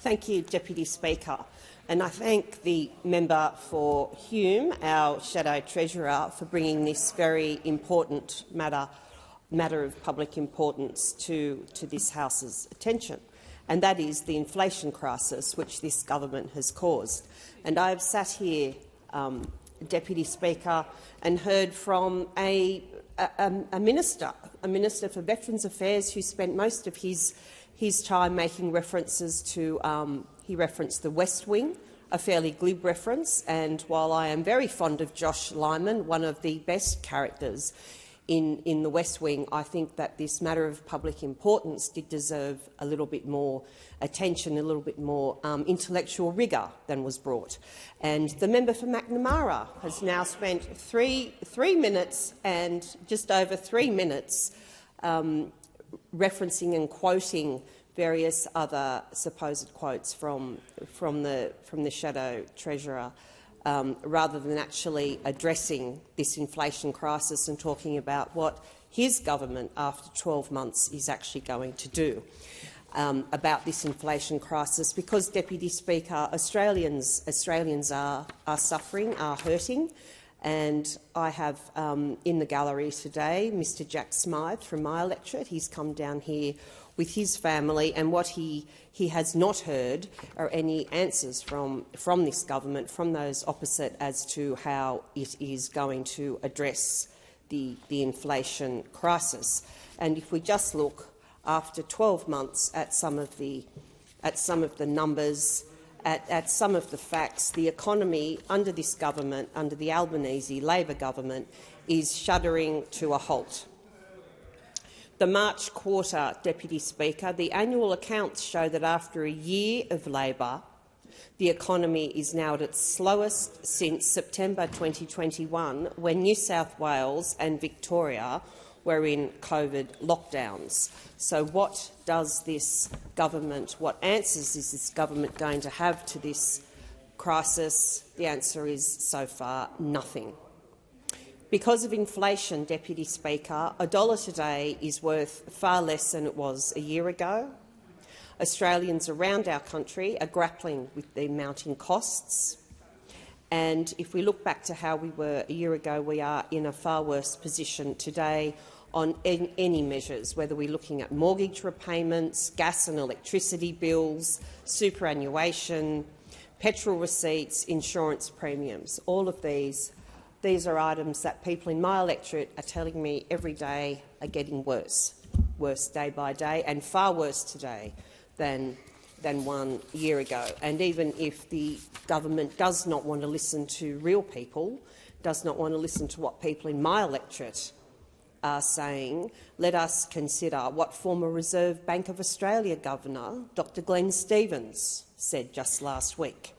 Thank you, Deputy Speaker. And I thank the member for Hume, our Shadow Treasurer, for bringing this very important matter of public importance to this House's attention, and that is the inflation crisis which this government has caused. And I have sat here, Deputy Speaker, and heard from a minister for Veterans Affairs who spent most of his time making references to, he referenced the West Wing, a fairly glib reference, and while I am very fond of Josh Lyman, one of the best characters in the West Wing, I think that this matter of public importance did deserve a little bit more attention, a little bit more intellectual rigour than was brought. And the member for McNamara has now spent three minutes and just over 3 minutes referencing and quoting various other supposed quotes from the Shadow Treasurer, rather than actually addressing this inflation crisis and talking about what his government, after 12 months, is actually going to do about this inflation crisis. Because, Deputy Speaker, Australians are suffering, are hurting. And I have in the gallery today Mr Jack Smythe from my electorate. He's come down here with his family, and what he has not heard are any answers from this government, from those opposite, as to how it is going to address the inflation crisis. And if we just look after 12 months at some of the numbers, at some of the facts, the economy under this government, under the Albanese Labor government, is shuddering to a halt. The March quarter, Deputy Speaker, the annual accounts show that after a year of Labor, the economy is now at its slowest since September 2021, when New South Wales and Victoria were in COVID lockdowns. So what does this government, what answers is this government going to have to this crisis? The answer is, so far, nothing. Because of inflation, Deputy Speaker, $1 today is worth far less than it was a year ago. Australians around our country are grappling with the mounting costs. And if we look back to how we were a year ago, we are in a far worse position today on any measures, whether we're looking at mortgage repayments, gas and electricity bills, superannuation, petrol receipts, insurance premiums. All of these are items that people in my electorate are telling me every day are getting worse day by day, and far worse today than 1 year ago. And even if the government does not want to listen to real people, does not want to listen to what people in my electorate are saying, let us consider what former Reserve Bank of Australia Governor Dr Glenn Stevens said just last week.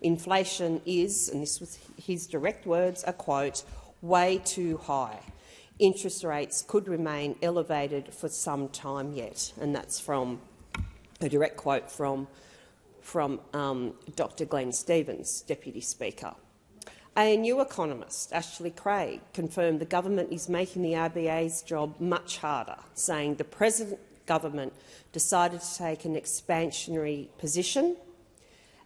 Inflation is, and this was his direct words, a quote, way too high. Interest rates could remain elevated for some time yet. And that's from a direct quote from Dr Glenn Stevens, Deputy Speaker. A new economist, Ashley Craig, confirmed the government is making the RBA's job much harder, saying the present government decided to take an expansionary position,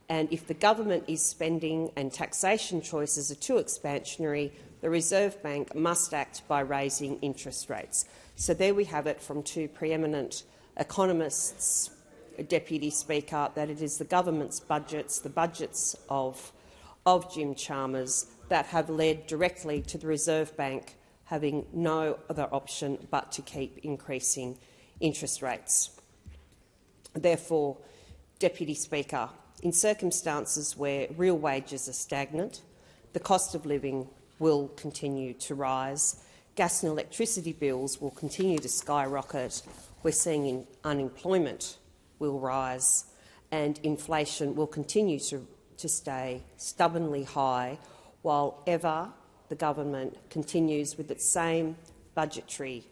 and if the government is spending and taxation choices are too expansionary, the Reserve Bank must act by raising interest rates. So there we have it from two preeminent economists, Deputy Speaker, that it is the government's budgets, the budgets of Jim Chalmers, that have led directly to the Reserve Bank having no other option but to keep increasing interest rates. Therefore, Deputy Speaker, in circumstances where real wages are stagnant, the cost of living will continue to rise, gas and electricity bills will continue to skyrocket, we're seeing unemployment will rise, and inflation will continue to stay stubbornly high while ever the government continues with its same budgetary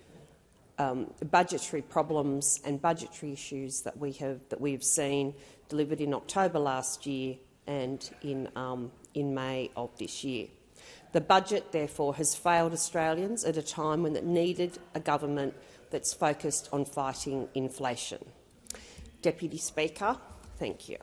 problems and budgetary issues that we've seen delivered in October last year and in May of this year. The budget, therefore, has failed Australians at a time when it needed a government that's focused on fighting inflation. Deputy Speaker, thank you.